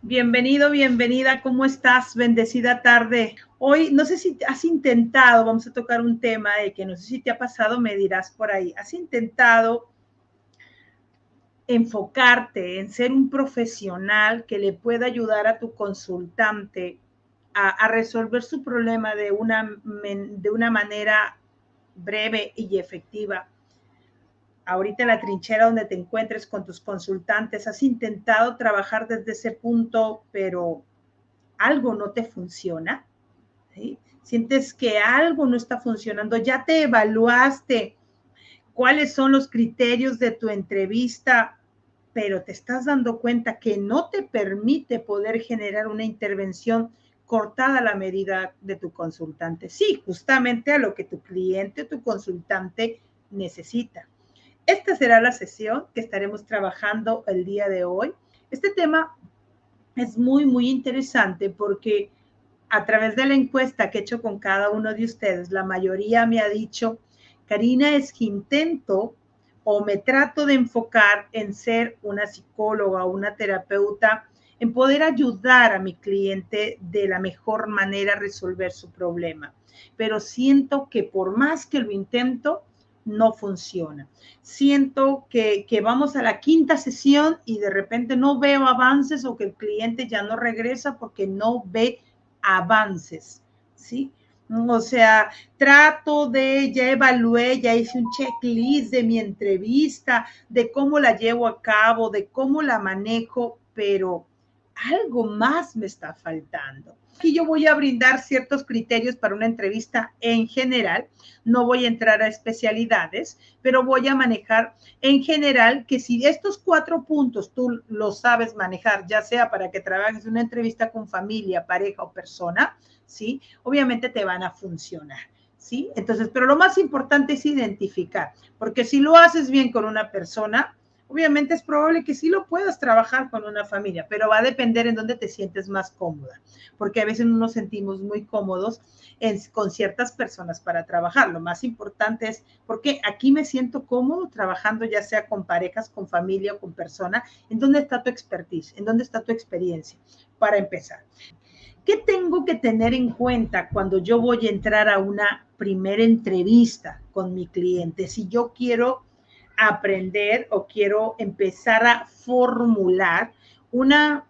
Bienvenido, bienvenida, ¿cómo estás? Bendecida tarde. Hoy, no sé si has intentado, vamos a tocar un tema de que no sé si te ha pasado, me dirás por ahí, has intentado enfocarte en ser un profesional que le pueda ayudar a tu consultante a resolver su problema de una manera breve y efectiva. Ahorita en la trinchera donde te encuentres con tus consultantes, has intentado trabajar desde ese punto, pero algo no te funciona, ¿sí? Sientes que algo no está funcionando, ya te evaluaste cuáles son los criterios de tu entrevista, pero te estás dando cuenta que no te permite poder generar una intervención cortada a la medida de tu consultante. Sí, justamente a lo que tu cliente o tu consultante necesita. Esta será la sesión que estaremos trabajando el día de hoy. Este tema es muy interesante porque a través de la encuesta que he hecho con cada uno de ustedes, la mayoría me ha dicho, Karina, es que intento o me trato de enfocar en ser una psicóloga o una terapeuta, en poder ayudar a mi cliente de la mejor manera a resolver su problema. Pero siento que por más que lo intento, no funciona. Siento que vamos a la quinta sesión y de repente no veo avances o que el cliente ya no regresa porque no ve avances, ¿sí? O sea, ya evalué, ya hice un checklist de mi entrevista, de cómo la llevo a cabo, de cómo la manejo, pero algo más me está faltando. Aquí yo voy a brindar ciertos criterios para una entrevista en general, no voy a entrar a especialidades, pero voy a manejar en general que si estos 4 puntos tú los sabes manejar, ya sea para que trabajes una entrevista con familia, pareja o persona, ¿sí? Obviamente te van a funcionar, ¿sí? Entonces, pero lo más importante es identificar, porque si lo haces bien con una persona, obviamente es probable que sí lo puedas trabajar con una familia, pero va a depender en dónde te sientes más cómoda, porque a veces no nos sentimos muy cómodos con ciertas personas para trabajar. Lo más importante es, porque aquí me siento cómodo trabajando ya sea con parejas, con familia o con persona, ¿en dónde está tu expertise? ¿En dónde está tu experiencia? Para empezar. ¿Qué tengo que tener en cuenta cuando yo voy a entrar a una primera entrevista con mi cliente? Si yo quiero aprender o quiero empezar a formular una,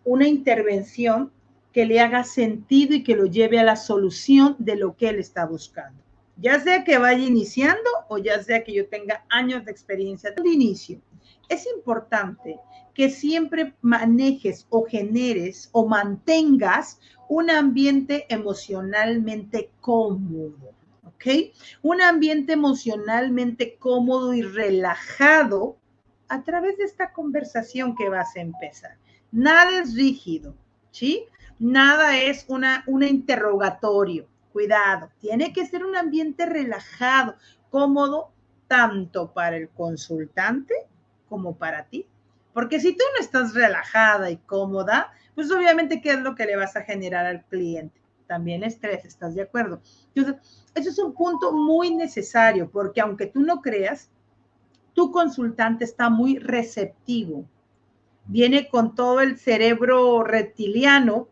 una intervención que le haga sentido y que lo lleve a la solución de lo que él está buscando. Ya sea que vaya iniciando o ya sea que yo tenga años de experiencia de inicio. Es importante que siempre manejes o generes o mantengas un ambiente emocionalmente cómodo, ¿ok? Un ambiente emocionalmente cómodo y relajado a través de esta conversación que vas a empezar. Nada es rígido, ¿sí? Nada es un interrogatorio. Cuidado, tiene que ser un ambiente relajado, cómodo, tanto para el consultante como para ti. Porque si tú no estás relajada y cómoda, pues obviamente, ¿qué es lo que le vas a generar al cliente? También estrés, ¿estás de acuerdo? Entonces, eso es un punto muy necesario, porque aunque tú no creas, tu consultante está muy receptivo. Viene con todo el cerebro reptiliano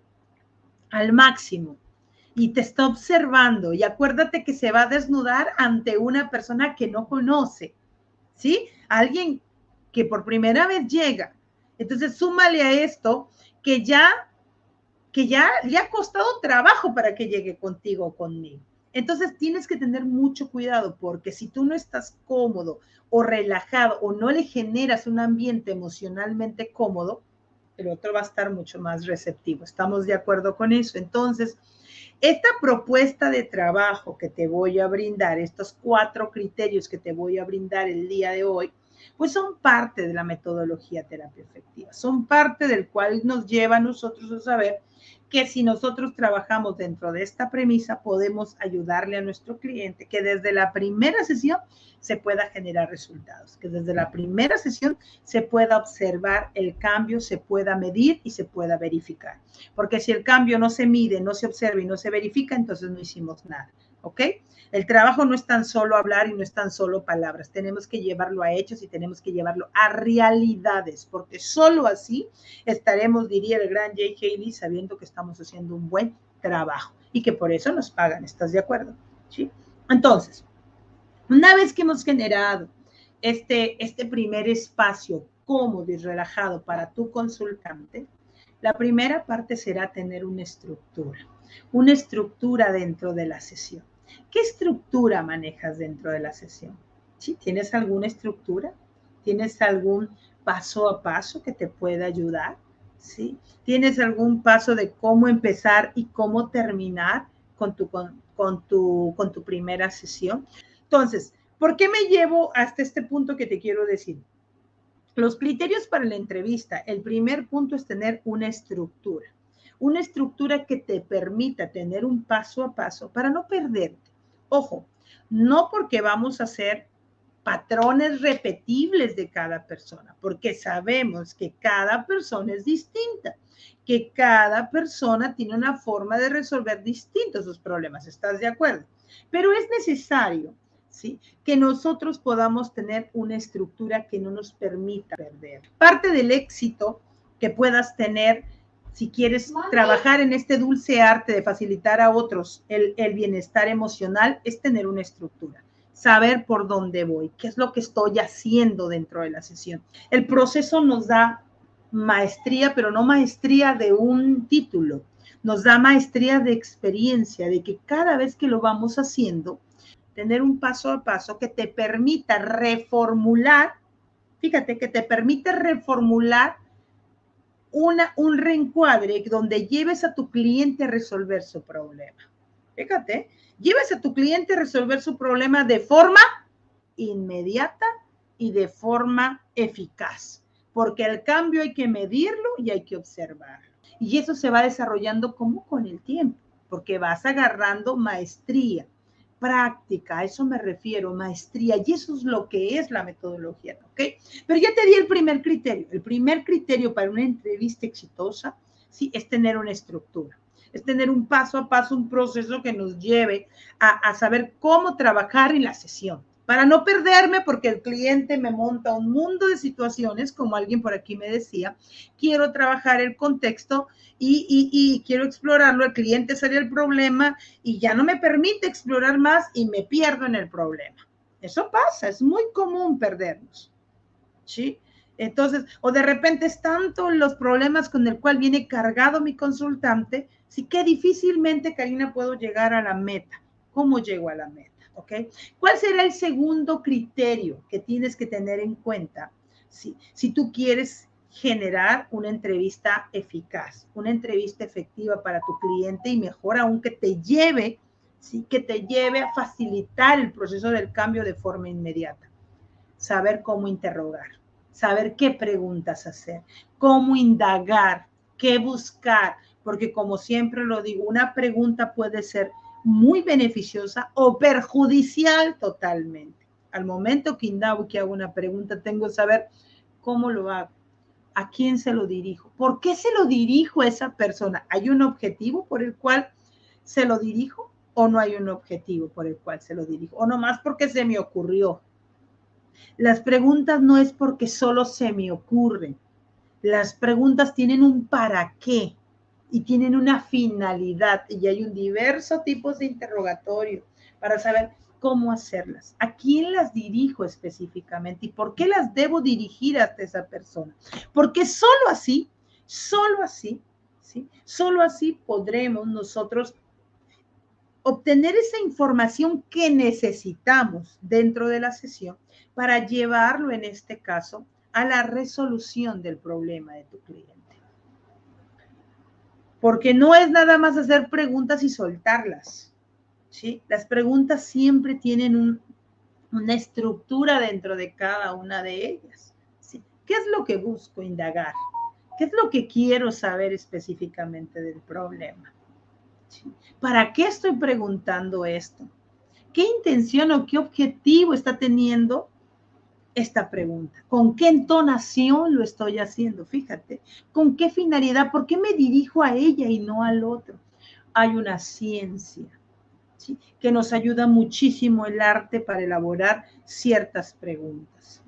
al máximo y te está observando. Y acuérdate que se va a desnudar ante una persona que no conoce, ¿sí? Alguien que por primera vez llega. Entonces, súmale a esto que ya le ha costado trabajo para que llegue contigo o conmigo. Entonces tienes que tener mucho cuidado porque si tú no estás cómodo o relajado o no le generas un ambiente emocionalmente cómodo, el otro va a estar mucho más receptivo. ¿Estamos de acuerdo con eso? Entonces, esta propuesta de trabajo que te voy a brindar, estos 4 criterios que te voy a brindar el día de hoy, pues son parte de la metodología terapia efectiva, son parte del cual nos lleva a nosotros a saber que si nosotros trabajamos dentro de esta premisa, podemos ayudarle a nuestro cliente que desde la primera sesión se pueda generar resultados, que desde la primera sesión se pueda observar el cambio, se pueda medir y se pueda verificar. Porque si el cambio no se mide, no se observa y no se verifica, entonces no hicimos nada. ¿ok? El trabajo no es tan solo hablar y no es tan solo palabras. Tenemos que llevarlo a hechos y tenemos que llevarlo a realidades, porque solo así estaremos, diría el gran Jay Haley, sabiendo que estamos haciendo un buen trabajo y que por eso nos pagan. ¿Estás de acuerdo? ¿Sí? Entonces, una vez que hemos generado este primer espacio cómodo y relajado para tu consultante, la primera parte será tener una estructura dentro de la sesión. ¿Qué estructura manejas dentro de la sesión? ¿Sí? ¿Tienes alguna estructura? ¿Tienes algún paso a paso que te pueda ayudar? ¿Sí? ¿Tienes algún paso de cómo empezar y cómo terminar con tu primera sesión? Entonces, ¿por qué me llevo hasta este punto que te quiero decir? Los criterios para la entrevista, el primer punto es tener una estructura que te permita tener un paso a paso para no perderte. Ojo, no porque vamos a hacer patrones repetibles de cada persona, porque sabemos que cada persona es distinta, que cada persona tiene una forma de resolver distintos sus problemas. ¿Estás de acuerdo? Pero es necesario, ¿sí?, que nosotros podamos tener una estructura que no nos permita perder. Parte del éxito que puedas tener si quieres trabajar en este dulce arte de facilitar a otros el bienestar emocional es tener una estructura, saber por dónde voy, qué es lo que estoy haciendo dentro de la sesión. El proceso nos da maestría, pero no maestría de un título, nos da maestría de experiencia, de que cada vez que lo vamos haciendo, tener un paso a paso que te permita reformular, fíjate, que te permite reformular un reencuadre donde lleves a tu cliente a resolver su problema. Fíjate, lleves a tu cliente a resolver su problema de forma inmediata y de forma eficaz, porque el cambio hay que medirlo y hay que observarlo. Y eso se va desarrollando como con el tiempo, porque vas agarrando maestría, práctica, a eso me refiero, maestría, y eso es lo que es la metodología, ¿ok? Pero ya te di el primer criterio. El primer criterio para una entrevista exitosa, sí, es tener una estructura, es tener un paso a paso, un proceso que nos lleve a saber cómo trabajar en la sesión, para no perderme, porque el cliente me monta un mundo de situaciones, como alguien por aquí me decía, quiero trabajar el contexto y quiero explorarlo, el cliente sale el problema y ya no me permite explorar más y me pierdo en el problema. Eso pasa, es muy común perdernos, ¿sí? Entonces, o de repente es tanto los problemas con el cual viene cargado mi consultante, sí, que difícilmente, Karina, puedo llegar a la meta. ¿Cómo llego a la meta? ¿Ok? ¿Cuál será el segundo criterio que tienes que tener en cuenta si tú quieres generar una entrevista eficaz, una entrevista efectiva para tu cliente y mejor aún que te lleve, ¿sí?, que te lleve a facilitar el proceso del cambio de forma inmediata? Saber cómo interrogar, saber qué preguntas hacer, cómo indagar, qué buscar, porque como siempre lo digo, una pregunta puede ser muy beneficiosa o perjudicial totalmente. Al momento que indago y que hago una pregunta, tengo que saber cómo lo hago, a quién se lo dirijo, por qué se lo dirijo a esa persona. ¿Hay un objetivo por el cual se lo dirijo o no hay un objetivo por el cual se lo dirijo? O nomás porque se me ocurrió. Las preguntas no es porque solo se me ocurren. Las preguntas tienen un para qué y tienen una finalidad y hay un diverso tipos de interrogatorio para saber cómo hacerlas, a quién las dirijo específicamente y por qué las debo dirigir hasta esa persona. Porque solo así, ¿sí?, solo así podremos nosotros obtener esa información que necesitamos dentro de la sesión para llevarlo, en este caso, a la resolución del problema de tu cliente. Porque no es nada más hacer preguntas y soltarlas, ¿sí? Las preguntas siempre tienen una estructura dentro de cada una de ellas, ¿sí? ¿Qué es lo que busco indagar? ¿Qué es lo que quiero saber específicamente del problema? ¿Sí? ¿Para qué estoy preguntando esto? ¿Qué intención o qué objetivo está teniendo esta pregunta? ¿Con qué entonación lo estoy haciendo? Fíjate, ¿con qué finalidad? ¿Por qué me dirijo a ella y no al otro? Hay una ciencia, ¿sí? Que nos ayuda muchísimo el arte para elaborar ciertas preguntas.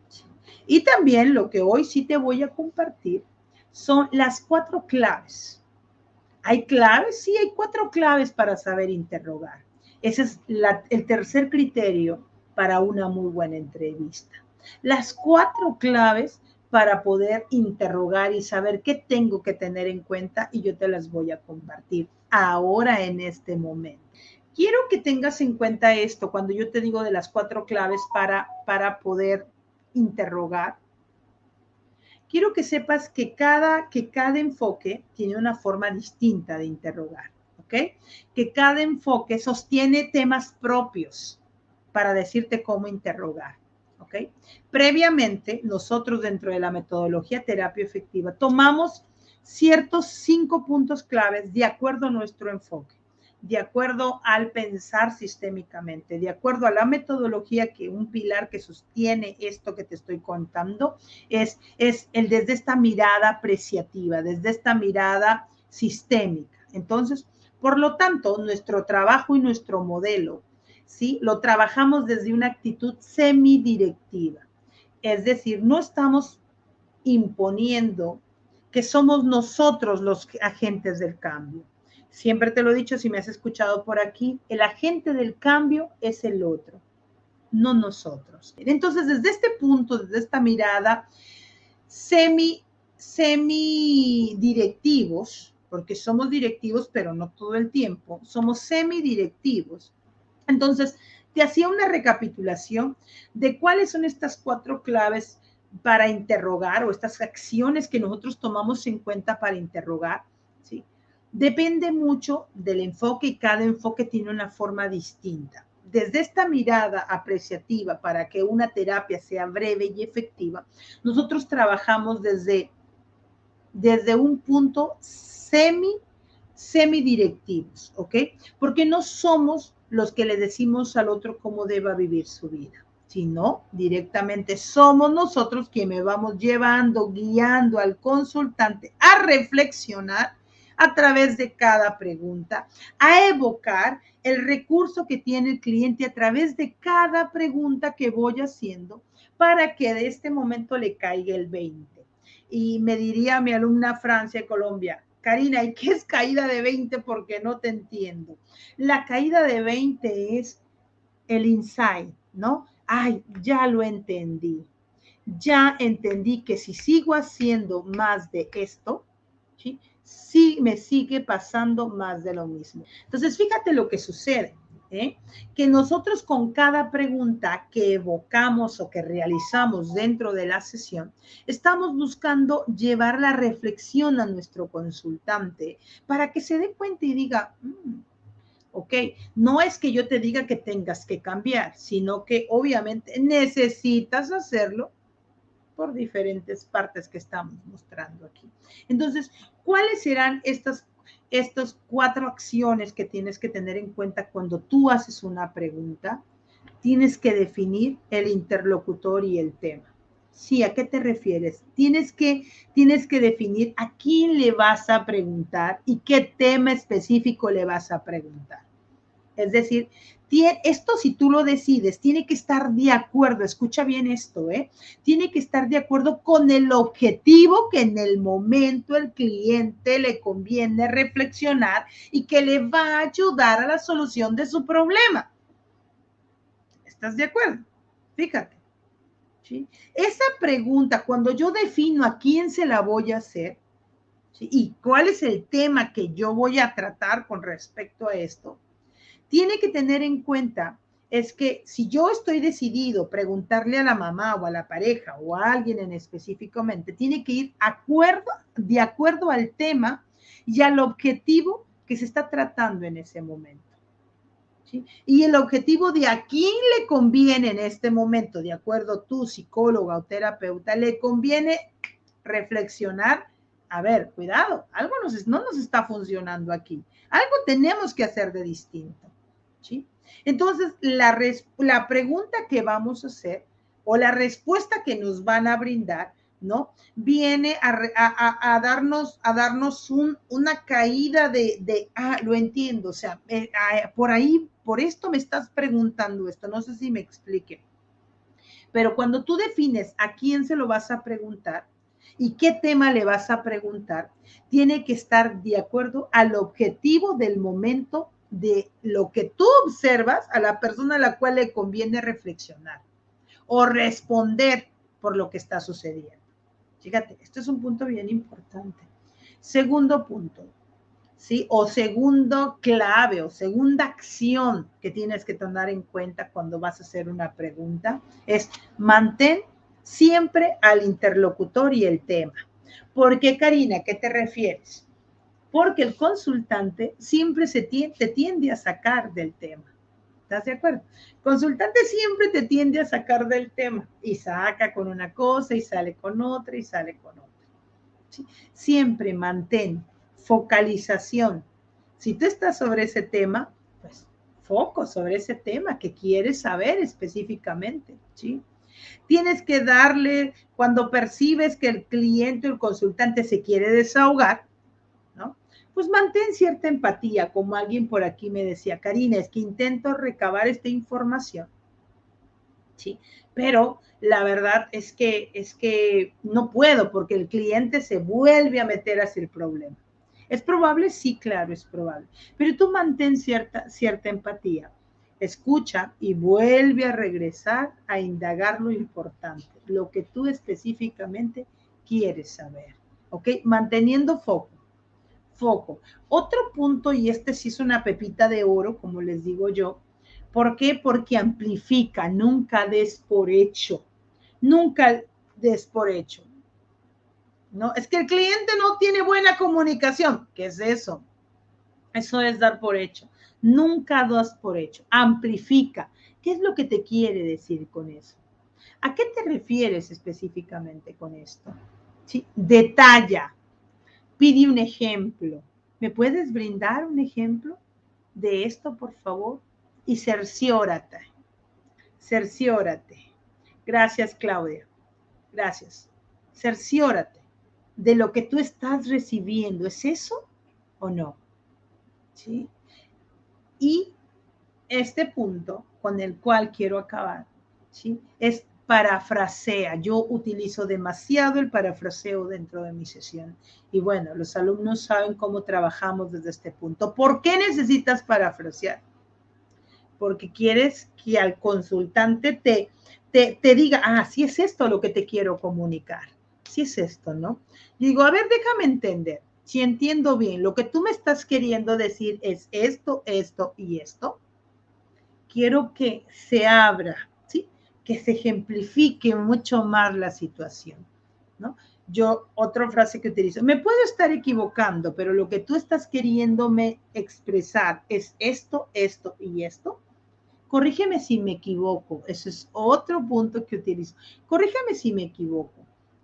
¿Sí? Y también lo que hoy sí te voy a compartir son las 4 claves. ¿Hay claves? Sí, hay 4 claves para saber interrogar. Ese es el tercer criterio para una muy buena entrevista. Las 4 claves para poder interrogar y saber qué tengo que tener en cuenta, y yo te las voy a compartir ahora en este momento. Quiero que tengas en cuenta esto cuando yo te digo de las 4 claves para poder interrogar. Quiero que sepas que cada enfoque tiene una forma distinta de interrogar, ¿ok? Que cada enfoque sostiene temas propios para decirte cómo interrogar, ¿ok? Previamente, nosotros dentro de la metodología terapia efectiva tomamos ciertos 5 puntos claves de acuerdo a nuestro enfoque, de acuerdo al pensar sistémicamente, de acuerdo a la metodología, que un pilar que sostiene esto que te estoy contando es el desde esta mirada apreciativa, desde esta mirada sistémica. Entonces, por lo tanto, nuestro trabajo y nuestro modelo, ¿sí? Lo trabajamos desde una actitud semidirectiva. Es decir, no estamos imponiendo que somos nosotros los agentes del cambio. Siempre te lo he dicho, si me has escuchado por aquí, el agente del cambio es el otro, no nosotros. Entonces, desde este punto, desde esta mirada semidirectivos, porque somos directivos, pero no todo el tiempo, somos semidirectivos. Entonces, te hacía una recapitulación de cuáles son estas 4 claves para interrogar, o estas acciones que nosotros tomamos en cuenta para interrogar, ¿sí? Depende mucho del enfoque, y cada enfoque tiene una forma distinta. Desde esta mirada apreciativa para que una terapia sea breve y efectiva, nosotros trabajamos desde un punto semidirectivos, ¿ok? Porque no somos los que le decimos al otro cómo deba vivir su vida, sino directamente somos nosotros quienes vamos llevando, guiando al consultante a reflexionar a través de cada pregunta, a evocar el recurso que tiene el cliente a través de cada pregunta que voy haciendo, para que de este momento le caiga el 20. Y me diría mi alumna Francia de Colombia: Karina, ¿y qué es caída de 20? Porque no te entiendo. La caída de 20 es el insight, ¿no? Ay, ya lo entendí. Ya entendí que si sigo haciendo más de esto, ¿sí? Sí me sigue pasando más de lo mismo. Entonces, fíjate lo que sucede, ¿eh? Que nosotros con cada pregunta que evocamos o que realizamos dentro de la sesión, estamos buscando llevar la reflexión a nuestro consultante para que se dé cuenta y diga, ok, no es que yo te diga que tengas que cambiar, sino que obviamente necesitas hacerlo por diferentes partes que estamos mostrando aquí. Entonces, ¿cuáles serán estas 4 acciones que tienes que tener en cuenta cuando tú haces una pregunta? Tienes que definir el interlocutor y el tema. Sí, ¿a qué te refieres? Tienes que definir a quién le vas a preguntar y qué tema específico le vas a preguntar. Es decir, esto, si tú lo decides, tiene que estar de acuerdo, escucha bien esto, tiene que estar de acuerdo con el objetivo que en el momento el cliente le conviene reflexionar y que le va a ayudar a la solución de su problema. ¿Estás de acuerdo? Fíjate. ¿Sí? Esa pregunta, cuando yo defino a quién se la voy a hacer, ¿sí? Y cuál es el tema que yo voy a tratar con respecto a esto, tiene que tener en cuenta es que si yo estoy decidido preguntarle a la mamá o a la pareja o a alguien en específicamente, tiene que ir de acuerdo al tema y al objetivo que se está tratando en ese momento. ¿Sí? Y el objetivo de a quién le conviene en este momento, de acuerdo a tu psicóloga o terapeuta, le conviene reflexionar. A ver, cuidado, algo no nos está funcionando aquí. Algo tenemos que hacer de distinto. ¿Sí? Entonces, la pregunta que vamos a hacer o la respuesta que nos van a brindar ¿no? Viene a darnos una caída lo entiendo, o sea, por ahí, por esto me estás preguntando esto, no sé si me explique. Pero cuando tú defines a quién se lo vas a preguntar y qué tema le vas a preguntar, tiene que estar de acuerdo al objetivo del momento de lo que tú observas a la persona a la cual le conviene reflexionar o responder por lo que está sucediendo. Fíjate, esto es un punto bien importante. Segundo punto, ¿sí? O segundo clave o segunda acción que tienes que tomar en cuenta cuando vas a hacer una pregunta es mantén siempre al interlocutor y el tema. ¿Por qué, Karina? ¿A qué te refieres? Porque el consultante siempre te tiende a sacar del tema. ¿Estás de acuerdo? Consultante siempre te tiende a sacar del tema y saca con una cosa y sale con otra y sale con otra. ¿Sí? Siempre mantén focalización. Si tú estás sobre ese tema, pues foco sobre ese tema que quieres saber específicamente, ¿sí? Tienes que darle, cuando percibes que el cliente o el consultante se quiere desahogar, ¿no? Pues mantén cierta empatía, como alguien por aquí me decía, Karina, es que intento recabar esta información, ¿sí? Pero la verdad es que no puedo porque el cliente se vuelve a meter hacia el problema. ¿Es probable? Sí, claro, es probable. Pero tú mantén cierta empatía. Escucha y vuelve a regresar a indagar lo importante, lo que tú específicamente quieres saber. ¿Ok? Manteniendo foco. Foco. Otro punto, y este sí es una pepita de oro, como les digo yo. ¿Por qué? Porque amplifica, nunca des por hecho. Nunca des por hecho. No, es que el cliente no tiene buena comunicación. ¿Qué es eso? Eso es dar por hecho. Nunca das por hecho. Amplifica. ¿Qué es lo que te quiere decir con eso? ¿A qué te refieres específicamente con esto? ¿Sí? Detalla. Pide un ejemplo. ¿Me puedes brindar un ejemplo de esto, por favor? Y cerciórate. Cerciórate. Gracias, Claudia. Gracias. Cerciórate de lo que tú estás recibiendo. ¿Es eso o no? ¿Sí? Y este punto con el cual quiero acabar, ¿sí? Es parafrasea. Yo utilizo demasiado el parafraseo dentro de mi sesión. Y bueno, los alumnos saben cómo trabajamos desde este punto. ¿Por qué necesitas parafrasear? Porque quieres que al consultante te diga, ah, sí es esto lo que te quiero comunicar. Sí es esto, ¿no? Y digo, a ver, déjame entender. Si entiendo bien, lo que tú me estás queriendo decir es esto, esto y esto. Quiero que se abra, ¿sí? Que se ejemplifique mucho más la situación, ¿no? Yo, otra frase que utilizo, me puedo estar equivocando, pero lo que tú estás queriéndome expresar es esto, esto y esto. Corrígeme si me equivoco. Ese es otro punto que utilizo. Corrígeme si me equivoco.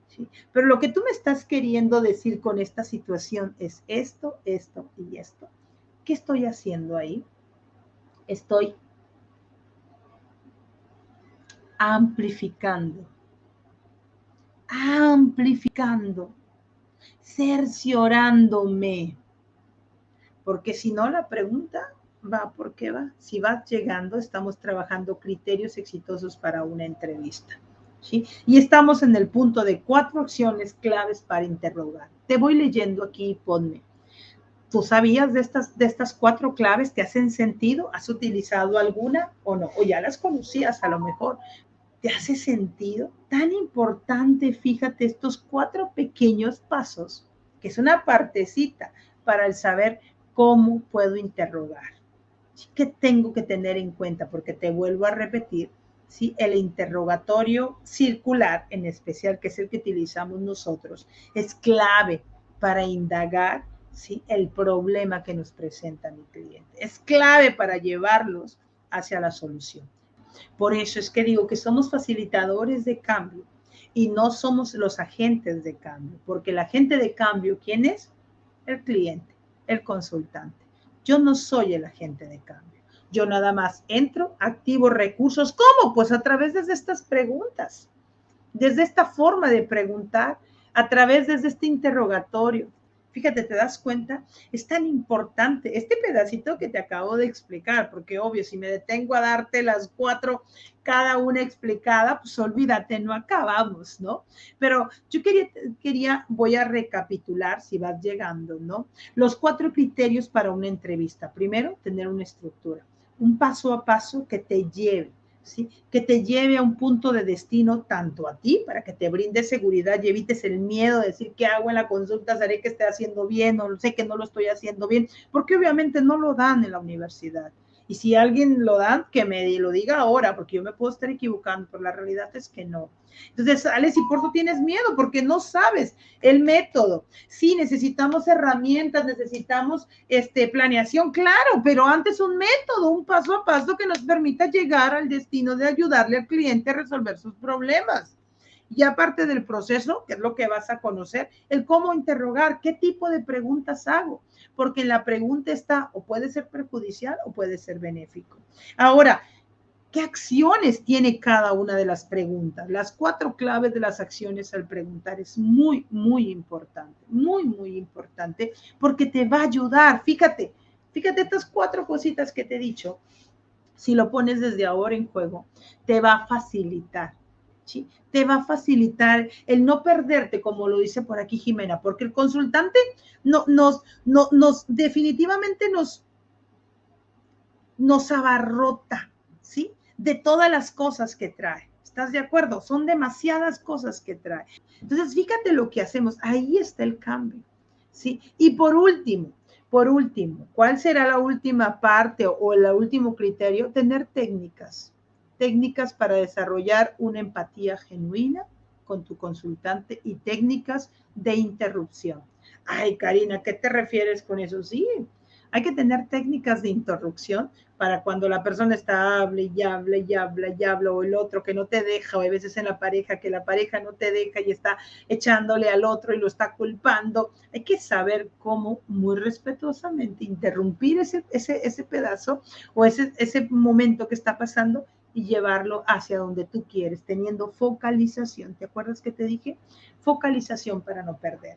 ¿Sí? Pero lo que tú me estás queriendo decir con esta situación es esto, esto y esto. ¿Qué estoy haciendo ahí? Estoy amplificando, amplificando, cerciorándome. Porque si no, la pregunta va porque va. Si vas llegando, estamos trabajando criterios exitosos para una entrevista. ¿Sí? Y estamos en el punto de 4 acciones claves para interrogar. Te voy leyendo aquí y ponme. ¿Tú sabías de estas 4 claves? ¿Te hacen sentido? ¿Has utilizado alguna o no? O ya las conocías a lo mejor. ¿Te hace sentido? Tan importante, fíjate, estos 4 pequeños pasos, que es una partecita para el saber cómo puedo interrogar. ¿Qué tengo que tener en cuenta? Porque te vuelvo a repetir, ¿sí? El interrogatorio circular, en especial, que es el que utilizamos nosotros, es clave para indagar, ¿sí? El problema que nos presenta mi cliente. Es clave para llevarlos hacia la solución. Por eso es que digo que somos facilitadores de cambio y no somos los agentes de cambio, porque el agente de cambio, ¿quién es? El cliente, el consultante. Yo no soy el agente de cambio. Yo nada más entro, activo recursos. ¿Cómo? Pues a través de estas preguntas. desde esta forma de preguntar, a través de este interrogatorio. Fíjate, ¿te das cuenta? Es tan importante este pedacito que te acabo de explicar, porque obvio, si me detengo a darte las 4, cada una explicada, pues olvídate, no acabamos, ¿no? Pero yo voy a recapitular si vas llegando, ¿no? Los 4 criterios para una entrevista. Primero, tener una estructura, un paso a paso que te lleve, ¿sí? Que te lleve a un punto de destino tanto a ti, para que te brinde seguridad y evites el miedo de decir qué hago en la consulta, seré que esté haciendo bien o sé que no lo estoy haciendo bien, porque obviamente no lo dan en la universidad. Y si alguien lo dan, que me lo diga ahora, porque yo me puedo estar equivocando, pero la realidad es que no. Entonces sales y por eso tienes miedo, porque no sabes el método. Sí, necesitamos herramientas, necesitamos planeación, claro, pero antes un método, un paso a paso que nos permita llegar al destino de ayudarle al cliente a resolver sus problemas. Y aparte del proceso, que es lo que vas a conocer, el cómo interrogar, qué tipo de preguntas hago, porque en la pregunta está o puede ser perjudicial o puede ser benéfico. Ahora, ¿qué acciones tiene cada una de las preguntas? Las 4 claves de las acciones al preguntar es muy, muy importante, muy importante, porque te va a ayudar. Fíjate estas 4 cositas que te he dicho, si lo pones desde ahora en juego, te va a facilitar. ¿Sí? Te va a facilitar el no perderte, como lo dice por aquí Jimena, porque el consultante definitivamente nos abarrota, ¿sí? De todas las cosas que trae. ¿Estás de acuerdo? Son demasiadas cosas que trae. Entonces, fíjate lo que hacemos. Ahí está el cambio, ¿sí? Y por último, ¿cuál será la última parte o el último criterio? Tener técnicas para desarrollar una empatía genuina con tu consultante y técnicas de interrupción. Ay, Karina, ¿qué te refieres con eso? Sí, hay que tener técnicas de interrupción para cuando la persona está hable y habla y habla y habla, o el otro que no te deja, o hay veces en la pareja que la pareja no te deja y está echándole al otro y lo está culpando. Hay que saber cómo muy respetuosamente interrumpir ese pedazo o ese momento que está pasando y llevarlo hacia donde tú quieres, teniendo focalización. ¿Te acuerdas que te dije? Focalización para no perder.